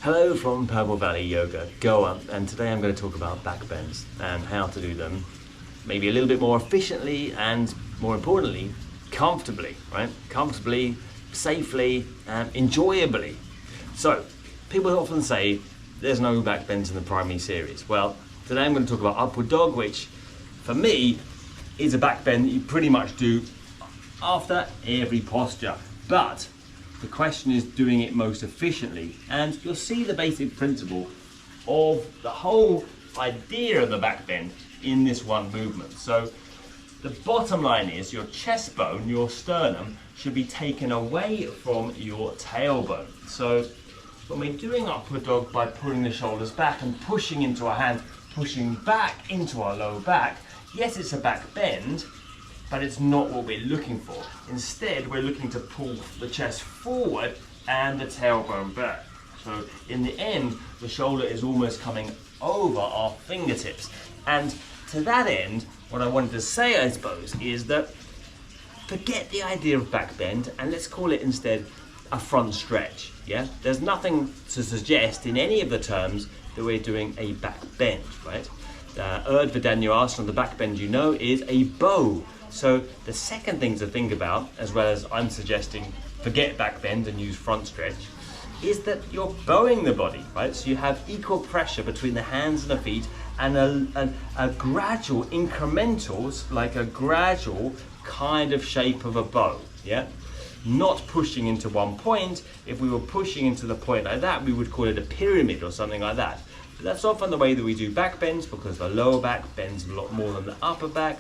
Hello from Purple Valley Goa, and today I'm going to talk about back bends and how to do them maybe a little bit more efficiently and, more importantly, comfortably, right? Comfortably, safely, and enjoyably. So, people often say there's no back bends in the primary series. Well, today I'm going to talk about upward dog, which for me is a back bend that you pretty much do after every posture. But the question is doing it most efficiently, and you'll see the basic principle of the whole idea of the back bend in this one movement. So the bottom line is your chest bone, your sternum, should be taken away from your tailbone. So when we're doing upward dog by pulling the shoulders back and pushing into our hands, pushing back into our lower back, yes, it's a back bend, but it's not what we're looking for. Instead, we're looking to pull the chest forward and the tailbone back. So in the end, the shoulder is almost coming over our fingertips. And to that end, what I wanted to say, I suppose, is that forget the idea of back bend and let's call it instead a front stretch. Yeah, there's nothing to suggest in any of the terms that we're doing a back bend, right? Urdhva Dhanurasana, the back bend, you know, is a bow. So the second thing to think about, as well as I'm suggesting forget back bend and use front stretch, is that you're bowing the body, right? So you have equal pressure between the hands and the feet and a gradual incrementals, like a gradual kind of shape of a bow, yeah? Not pushing into one point. If we were pushing into the point like that, we would call it a pyramid or something like that. But that's often the way that we do back bends because the lower back bends a lot more than the upper back.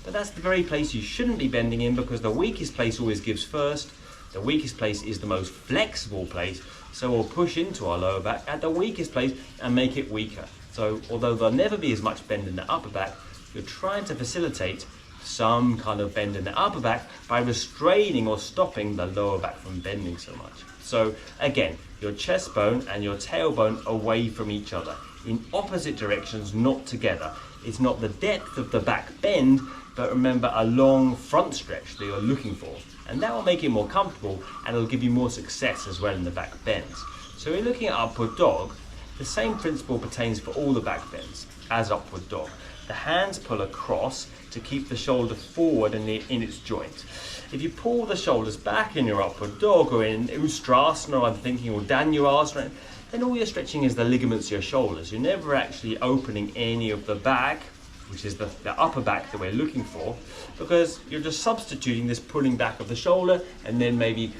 But that's the very place you shouldn't be bending in because the weakest place always gives first. The weakest place is the most flexible place. So we'll push into our lower back at the weakest place and make it weaker. So although there'll never be as much bend in the upper back, you're trying to facilitate some kind of bend in the upper back by restraining or stopping the lower back from bending so much. So again, your chest bone and your tailbone away from each other in opposite directions, not together. It's not the depth of the back bend, but remember a long front stretch that you're looking for. And that will make it more comfortable and it'll give you more success as well in the back bends. So we're looking at upward dog. The same principle pertains for all the back bends as upward dog. The hands pull across to keep the shoulder forward in its joint. If you pull the shoulders back in your upward dog or in Ustrasana, I'm thinking, or Dhanurasana, then all you're stretching is the ligaments of your shoulders. You're never actually opening any of the back, which is the upper back that we're looking for, because you're just substituting this pulling back of the shoulder and then maybe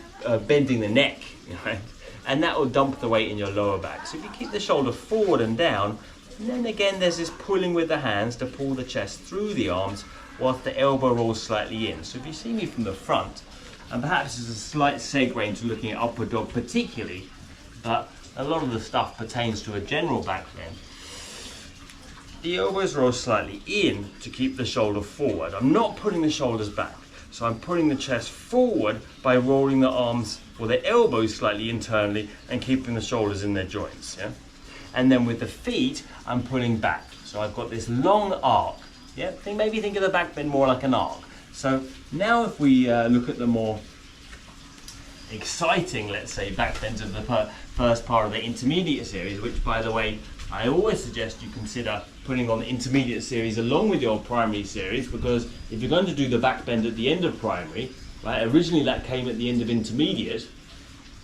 bending the neck, right? And that will dump the weight in your lower back. So if you keep the shoulder forward and down, and then again there's this pulling with the hands to pull the chest through the arms whilst the elbow rolls slightly in. So if you see me from the front, and perhaps there's a slight segue into looking at upward dog particularly, but a lot of the stuff pertains to a general back bend. The elbows roll slightly in to keep the shoulder forward. I'm not putting the shoulders back, so I'm putting the chest forward by rolling the arms or the elbows slightly internally and keeping the shoulders in their joints. Yeah? And then with the feet, I'm pulling back. So I've got this long arc. Yeah? Maybe think of the back bend more like an arc. So now if we look at the more exciting, let's say, back bends of the first part of the intermediate series, which by the way, I always suggest you consider putting on the intermediate series along with your primary series, because if you're going to do the back bend at the end of primary, right, originally that came at the end of intermediate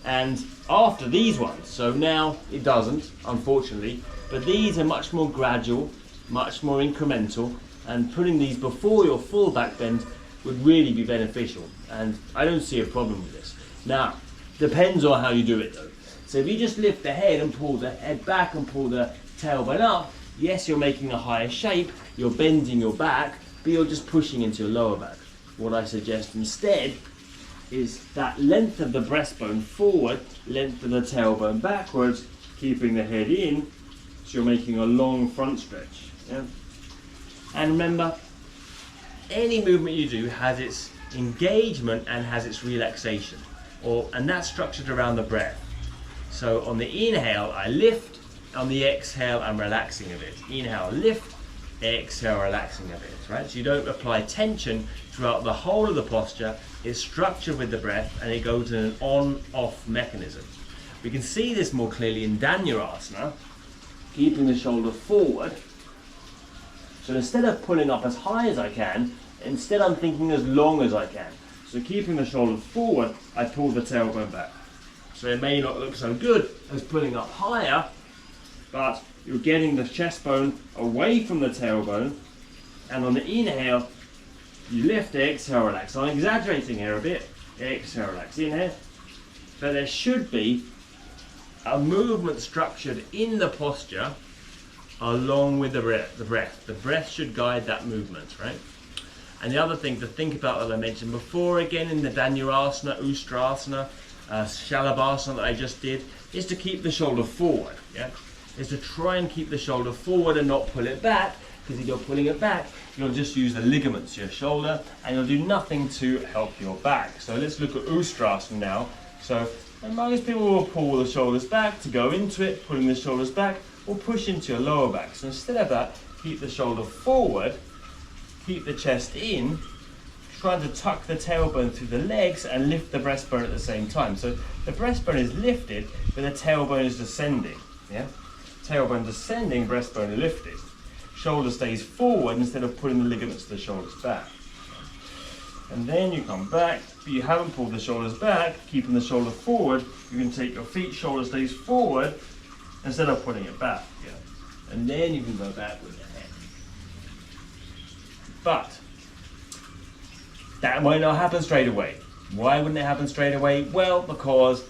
and after these ones, so now it doesn't, unfortunately, but these are much more gradual, much more incremental, and putting these before your full back bend would really be beneficial, and I don't see a problem with this. Now, depends on how you do it though. So if you just lift the head and pull the head back and pull the tailbone up, yes, you're making a higher shape, you're bending your back, but you're just pushing into your lower back. What I suggest instead is that length of the breastbone forward, length of the tailbone backwards, keeping the head in, so you're making a long front stretch. Yeah? And remember, any movement you do has its engagement and has its relaxation, and that's structured around the breath. So on the inhale, I lift. On the exhale, I'm relaxing a bit. Inhale, lift. Exhale, relaxing a bit, right? So you don't apply tension throughout the whole of the posture. It's structured with the breath and it goes in an on-off mechanism. We can see this more clearly in Dhanurasana, keeping the shoulder forward. So instead of pulling up as high as I can, instead I'm thinking as long as I can. So keeping the shoulder forward, I pull the tailbone back. So it may not look so good as pulling up higher, but you're getting the chest bone away from the tailbone, and on the inhale, you lift, exhale, relax. I'm exaggerating here a bit. Exhale, relax. Inhale. So there should be a movement structured in the posture along with the breath. The breath should guide that movement, right? And the other thing to think about that I mentioned before, again in the Dhanurasana, Ustrasana, Shalabhasana that I just did, is to keep the shoulder forward, yeah? Is to try and keep the shoulder forward and not pull it back, because if you're pulling it back, you'll just use the ligaments to your shoulder and you'll do nothing to help your back. So let's look at Ustrasana now. So most people will pull the shoulders back to go into it, pulling the shoulders back, or push into your lower back. So instead of that, keep the shoulder forward, keep the chest in, trying to tuck the tailbone through the legs and lift the breastbone at the same time. So the breastbone is lifted, but the tailbone is descending. Yeah? Tailbone descending, breastbone lifted. Shoulder stays forward instead of pulling the ligaments of the shoulders back. And then you come back, but you haven't pulled the shoulders back, keeping the shoulder forward. You can take your feet, shoulder stays forward, instead of pulling it back. Yeah. And then you can go back with your head. But that might not happen straight away. Why wouldn't it happen straight away? Well, because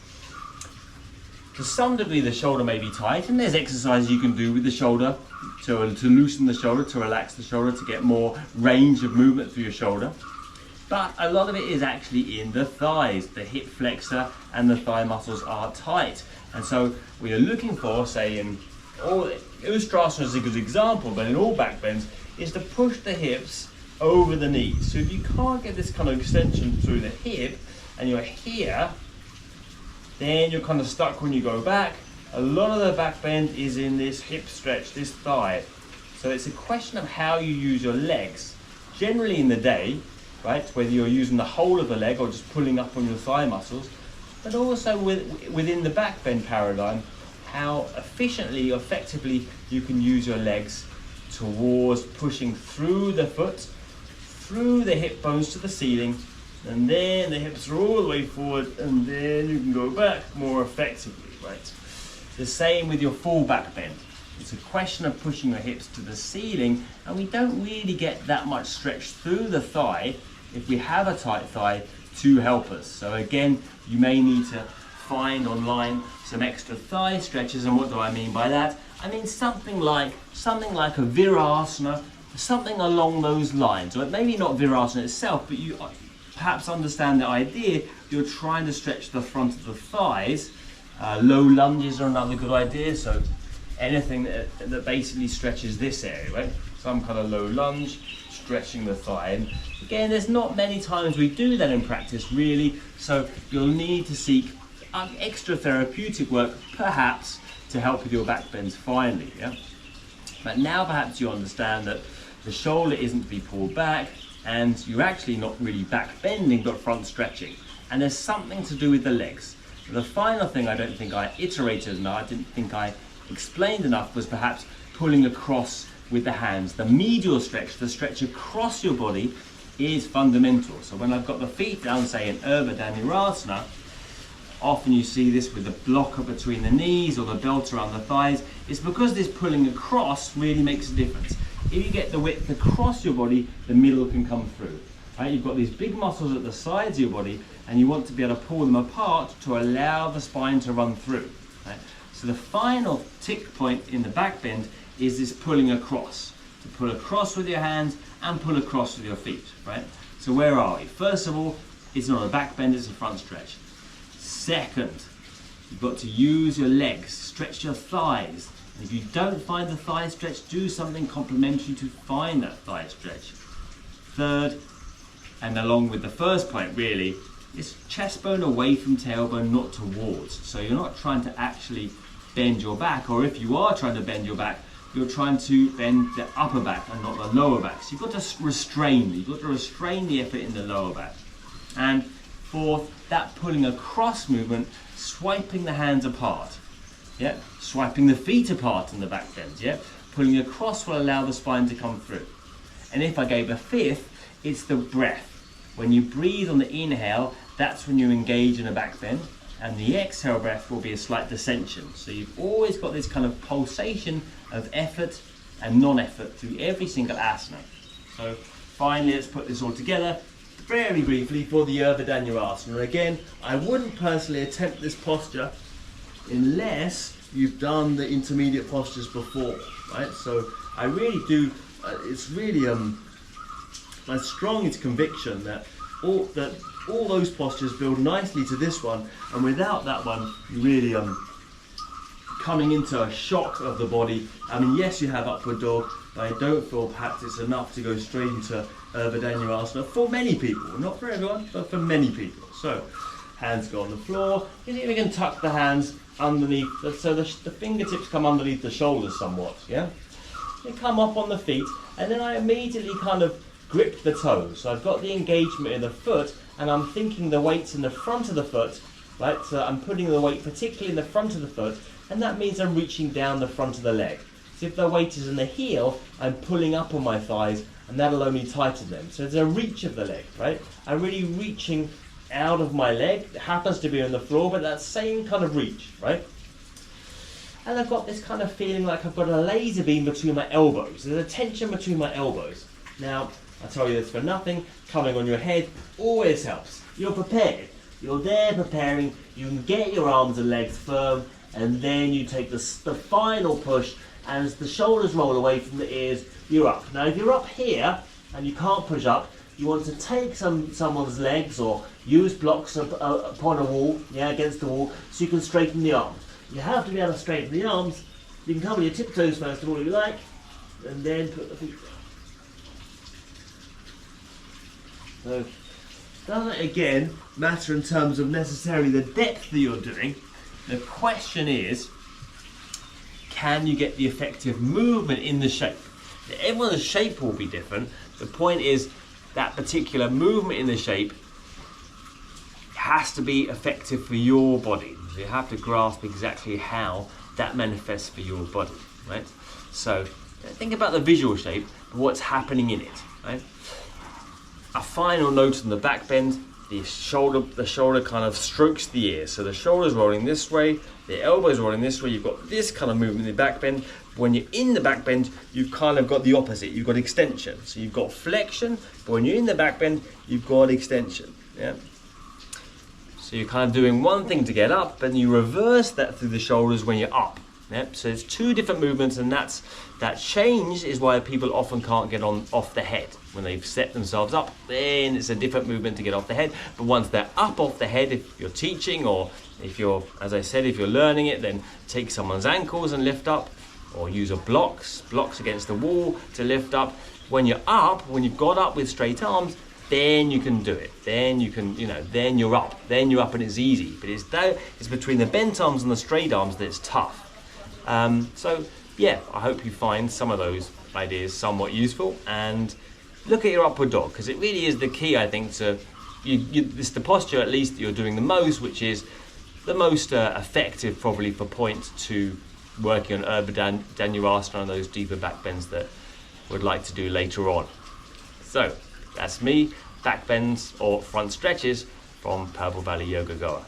to some degree the shoulder may be tight, and there's exercises you can do with the shoulder to loosen the shoulder, to relax the shoulder, to get more range of movement through your shoulder. But a lot of it is actually in the thighs. The hip flexor and the thigh muscles are tight. And so what you're looking for, say in all, Ustrasana is a good example, but in all back bends, is to push the hips over the knees. So if you can't get this kind of extension through the hip, and you're here, then you're kind of stuck when you go back. A lot of the back bend is in this hip stretch, this thigh. So it's a question of how you use your legs. Generally in the day, right, whether you're using the whole of the leg or just pulling up on your thigh muscles, but also within the back bend paradigm, how efficiently, effectively you can use your legs towards pushing through the foot, through the hip bones to the ceiling, and then the hips are all the way forward, and then you can go back more effectively, right? The same with your full back bend. It's a question of pushing your hips to the ceiling, and we don't really get that much stretch through the thigh if we have a tight thigh to help us. So again, you may need to find online some extra thigh stretches. And what do I mean by that? I mean something like a Virasana, something along those lines. Or maybe not Virasana itself, but you perhaps understand the idea. You're trying to stretch the front of the thighs. Low lunges are another good idea. So anything that basically stretches this area, right? Some kind of low lunge, stretching the thigh. And again, there's not many times we do that in practice, really. So you'll need to seek extra therapeutic work, perhaps, to help with your back bends finally. Yeah. But now perhaps you understand that the shoulder isn't to be pulled back, and you're actually not really back bending, but front stretching. And there's something to do with the legs. The final thing I don't think I iterated enough, I didn't think I explained enough, was perhaps pulling across with the hands. The medial stretch, the stretch across your body, is fundamental. So when I've got the feet down, say in Urdhva Dhanurasana, often you see this with the blocker between the knees or the belt around the thighs. It's because this pulling across really makes a difference. If you get the width across your body, the middle can come through. Right? You've got these big muscles at the sides of your body, and you want to be able to pull them apart to allow the spine to run through. Right? So the final tick point in the back bend is this pulling across. To pull across with your hands and pull across with your feet. Right? So where are we? First of all, it's not a back bend, it's a front stretch. Second, you've got to use your legs, stretch your thighs. And if you don't find the thigh stretch, do something complementary to find that thigh stretch. Third, and along with the first point really, is chest bone away from tailbone, not towards. So you're not trying to actually bend your back, or if you are trying to bend your back, you're trying to bend the upper back and not the lower back. So you've got to restrain the effort in the lower back. And fourth, that pulling across movement, swiping the hands apart. Yeah, swiping the feet apart in the back bends. Yeah, pulling across will allow the spine to come through. And if I gave a fifth, it's the breath. When you breathe on the inhale, that's when you engage in a back bend, and the exhale breath will be a slight descension. So you've always got this kind of pulsation of effort and non-effort through every single asana. So finally, let's put this all together very briefly for the Urdhva Dhanurasana. Again, I wouldn't personally attempt this posture unless you've done the intermediate postures before, right? So I really do, it's really my strongest conviction that all those postures build nicely to this one, and without that one, you really coming into a shock of the body. I mean, yes, you have upward dog, but I don't feel perhaps it's enough to go straight into Urdhva Dhanurasana for many people, not for everyone, but for many people. So, hands go on the floor. You see, we can tuck the hands underneath, so the fingertips come underneath the shoulders somewhat, yeah? They come up on the feet, and then I immediately kind of grip the toes. So I've got the engagement in the foot, and I'm thinking the weight's in the front of the foot, right? So I'm putting the weight particularly in the front of the foot, and that means I'm reaching down the front of the leg. So if the weight is in the heel, I'm pulling up on my thighs, and that'll only tighten them. So there's a reach of the leg, right? I'm really reaching out of my leg. It happens to be on the floor, but that same kind of reach, right? And I've got this kind of feeling like I've got a laser beam between my elbows. There's a tension between my elbows. Now, I tell you this for nothing, coming on your head always helps. You're prepared. You're there preparing. You can get your arms and legs firm, and then you take the final push, and as the shoulders roll away from the ears, you're up. Now, if you're up here and you can't push up, you want to take someone's legs or use blocks upon a wall, yeah, against the wall, so you can straighten the arms. You have to be able to straighten the arms. You can cover your tiptoes first of all if you like, and then put the feet down. So, doesn't again matter in terms of necessarily the depth that you're doing. The question is, can you get the effective movement in the shape? Now, everyone's shape will be different. The point is that particular movement in the shape has to be effective for your body. So you have to grasp exactly how that manifests for your body, right? So think about the visual shape, what's happening in it, right? A final note on the back bend, the shoulder kind of strokes the ear. So the shoulder's rolling this way, the elbow's rolling this way. You've got this kind of movement in the back bend. When you're in the back bend, you've kind of got the opposite. You've got extension. So you've got flexion, but when you're in the back bend, you've got extension. Yeah. So you're kind of doing one thing to get up, and you reverse that through the shoulders when you're up. Yep. So it's two different movements, and that change is why people often can't get off the head. When they've set themselves up, then it's a different movement to get off the head. But once they're up off the head, if you're teaching, or if you're, as I said, if you're learning it, then take someone's ankles and lift up, or use blocks against the wall to lift up. When you're up, when you've got up with straight arms, then you can do it. Then you can, then you're up. Then you're up and it's easy. But it's between the bent arms and the straight arms that it's tough. So yeah, I hope you find some of those ideas somewhat useful, and look at your upward dog, because it really is the key, I think, to it's the posture at least that you're doing the most, which is the most effective probably for point to working on Urdhva Dhanurasana and those deeper back bends that we'd like to do later on. So that's me, back bends or front stretches from Purple Valley Goa.